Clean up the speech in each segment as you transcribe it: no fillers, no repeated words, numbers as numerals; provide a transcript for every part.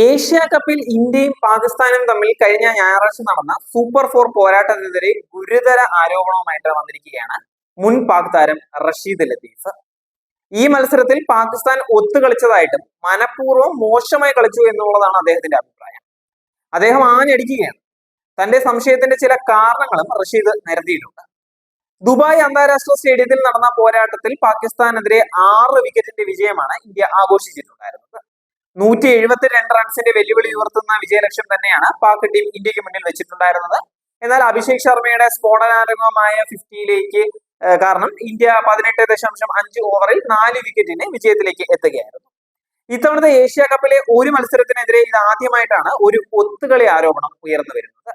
Asia കപ്പിൽ ഇന്ത്യയും പാകിസ്ഥാനും തമ്മിൽ കഴിഞ്ഞ ഞായറാഴ്ച നടന്ന സൂപ്പർ 4 പോരാട്ടത്തിനെതിരെ ഗുരുതര ആരോപണവുമായിട്ട് വന്നിരിക്കുകയാണ് മുൻ പാക് താരം റഷീദ് ലത്തീഫ്. ഈ മത്സരത്തിൽ പാകിസ്ഥാൻ ഒത്തുകളിച്ചതായിട്ടും മനഃപൂർവ്വം മോശമായി കളിച്ചു എന്നുള്ളതാണ് അദ്ദേഹത്തിന്റെ അഭിപ്രായം. അദ്ദേഹം ആഞ്ഞടിക്കുകയാണ്. തന്റെ സംശയത്തിന്റെ ചില കാരണങ്ങളും റഷീദ് നിരത്തിയിട്ടുണ്ട്. ദുബായ് അന്താരാഷ്ട്ര സ്റ്റേഡിയത്തിൽ നടന്ന പോരാട്ടത്തിൽ പാകിസ്ഥാനെതിരെ 6 വിക്കറ്റിന്റെ വിജയമാണ് ഇന്ത്യ ആഘോഷിച്ചിട്ടുണ്ടായിരുന്നത്. 172 റൺസിന്റെ വെല്ലുവിളി ഉയർത്തുന്ന വിജയലക്ഷ്യം തന്നെയാണ് പാക് ടീം ഇന്ത്യക്ക് മുന്നിൽ വെച്ചിട്ടുണ്ടായിരുന്നത്. എന്നാൽ അഭിഷേക് ശർമ്മയുടെ സ്ഫോടനാത്മകമായ 50യിലേക്ക് കാരണം ഇന്ത്യ 18.5 ഓവറിൽ 4 വിക്കറ്റിന് വിജയത്തിലേക്ക് എത്തുകയായിരുന്നു. ഇത്തവണത്തെ ഏഷ്യ കപ്പിലെ ഒരു മത്സരത്തിനെതിരെ ഇത് ആദ്യമായിട്ടാണ് ഒരു ഒത്തുകളി ആരോപണം ഉയർന്നു വരുന്നത്.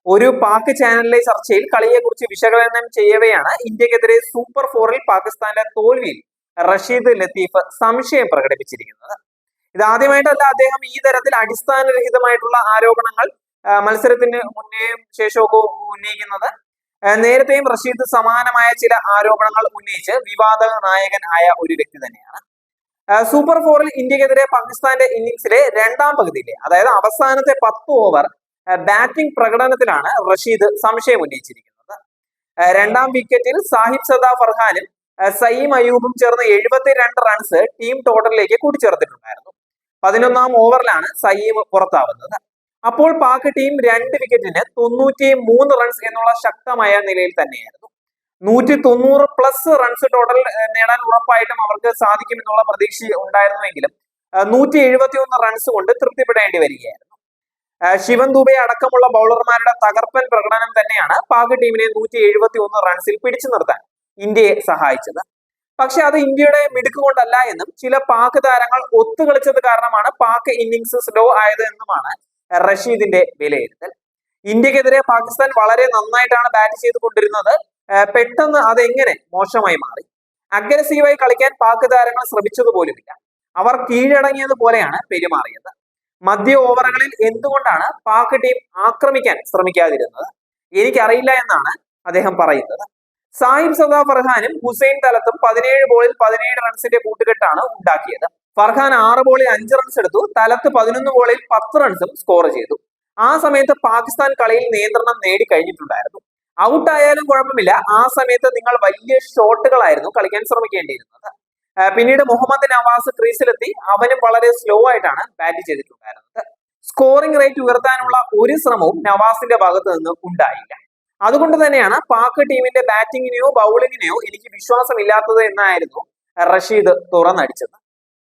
ഒരു പാക് ചാനലിലെ ചർച്ചയിൽ കളിയെക്കുറിച്ച് വിശകലനം ചെയ്യവെയാണ് ഇന്ത്യക്കെതിരെ സൂപ്പർ 4-ൽ പാകിസ്ഥാന്റെ തോൽവിയിൽ റഷീദ് ലത്തീഫ് സംശയം പ്രകടിപ്പിച്ചിരിക്കുന്നത്. ഇതാദ്യമായിട്ടല്ല അദ്ദേഹം ഈ തരത്തിൽ അടിസ്ഥാനരഹിതമായിട്ടുള്ള ആരോപണങ്ങൾ മത്സരത്തിന് മുന്നേയും ശേഷവും ഉന്നയിക്കുന്നത്. നേരത്തെയും റഷീദ് സമാനമായ ചില ആരോപണങ്ങൾ ഉന്നയിച്ച് വിവാദ നായകൻ ആയ ഒരു വ്യക്തി തന്നെയാണ്. സൂപ്പർ 4-ൽ ഇന്ത്യക്കെതിരെ പാകിസ്ഥാന്റെ ഇന്നിംഗ്സിലെ രണ്ടാം പകുതിയിലെ അതായത് അവസാനത്തെ 10 ഓവർ ബാറ്റിംഗ് പ്രകടനത്തിലാണ് റഷീദ് സംശയം ഉന്നയിച്ചിരിക്കുന്നത്. രണ്ടാം വിക്കറ്റിൽ സാഹിബ് സദാ ഫർഹാനും സയീം അയ്യൂബും ചേർന്ന് 72 റൺസ് ടീം ടോട്ടലിലേക്ക് കൂട്ടിച്ചേർത്തിട്ടുണ്ടായിരുന്നു. 11ാം ഓവറിലാണ് സയീം പുറത്താവുന്നത്. അപ്പോൾ പാക് ടീം 2 വിക്കറ്റിന് 93 റൺസ് എന്നുള്ള ശക്തമായ നിലയിൽ തന്നെയായിരുന്നു. 190+ റൺസ് ടോട്ടൽ നേടാൻ ഉറപ്പായിട്ടും അവർക്ക് സാധിക്കുമെന്നുള്ള പ്രതീക്ഷ ഉണ്ടായിരുന്നുവെങ്കിലും 171 റൺസ് കൊണ്ട് തൃപ്തിപ്പെടേണ്ടി വരികയായിരുന്നു. ശിവൻ ദുബെ അടക്കമുള്ള ബൗളർമാരുടെ തകർപ്പൻ പ്രകടനം തന്നെയാണ് പാക് ടീമിനെ 171 റൺസിൽ പിടിച്ചു നിർത്താൻ ഇന്ത്യയെ സഹായിച്ചത്. പക്ഷെ അത് ഇന്ത്യയുടെ മിടുക്ക് കൊണ്ടല്ല എന്നും ചില പാക് താരങ്ങൾ ഒത്തുകളിച്ചത് കാരണമാണ് പാക് ഇന്നിംഗ്സ് സ്ലോ ആയത് എന്നുമാണ് റഷീദിന്റെ വിലയിരുത്തൽ. ഇന്ത്യക്കെതിരെ പാകിസ്ഥാൻ വളരെ നന്നായിട്ടാണ് ബാറ്റ് ചെയ്തുകൊണ്ടിരുന്നത്. പെട്ടെന്ന് അതെങ്ങനെ മോശമായി മാറി? അഗ്രസീവായി കളിക്കാൻ പാക് താരങ്ങൾ ശ്രമിച്ചതുപോലുമില്ല. അവർ കീഴടങ്ങിയതുപോലെയാണ് പെരുമാറിയത്. മധ്യ ഓവറുകളിൽ എന്തുകൊണ്ടാണ് പാക് ടീം ആക്രമിക്കാൻ ശ്രമിക്കാതിരുന്നത്? എനിക്കറിയില്ല എന്നാണ് അദ്ദേഹം പറയുന്നത്. സാഹിബ് സദാ ഫർഹാനും ഹുസൈൻ തലത്തും 17 ബോളിൽ 17 റൺസിന്റെ കൂട്ടുകെട്ടാണ് ഉണ്ടാക്കിയത്. ഫർഹാൻ 6 ബോളിൽ 5 റൺസ് എടുത്തു. തലത്ത് 11 ബോളിൽ 10 റൺസും സ്കോർ ചെയ്തു. ആ സമയത്ത് പാകിസ്ഥാൻ കളിയിൽ നിയന്ത്രണം നേടിക്കഴിഞ്ഞിട്ടുണ്ടായിരുന്നു. ഔട്ടായാലും കുഴപ്പമില്ല, ആ സമയത്ത് നിങ്ങൾ വലിയ ഷോട്ടുകളായിരുന്നു കളിക്കാൻ ശ്രമിക്കേണ്ടിയിരുന്നത്. പിന്നീട് മുഹമ്മദ് നവാസ് ക്രീസിലെത്തി. അവനും വളരെ സ്ലോ ആയിട്ടാണ് ബാറ്റ് ചെയ്തിട്ടുണ്ടായിരുന്നത്. സ്കോറിംഗ് റേറ്റ് ഉയർത്താനുള്ള ഒരു ശ്രമവും നവാസിന്റെ ഭാഗത്ത് നിന്ന് ഉണ്ടായില്ല. അതുകൊണ്ട് തന്നെയാണ് പാക് ടീമിന്റെ ബാറ്റിങ്ങിനെയോ ബൗളിങ്ങിനെയോ എനിക്ക് വിശ്വാസമില്ലാത്തത് എന്നായിരുന്നു റഷീദ് തുറന്നടിച്ചത്.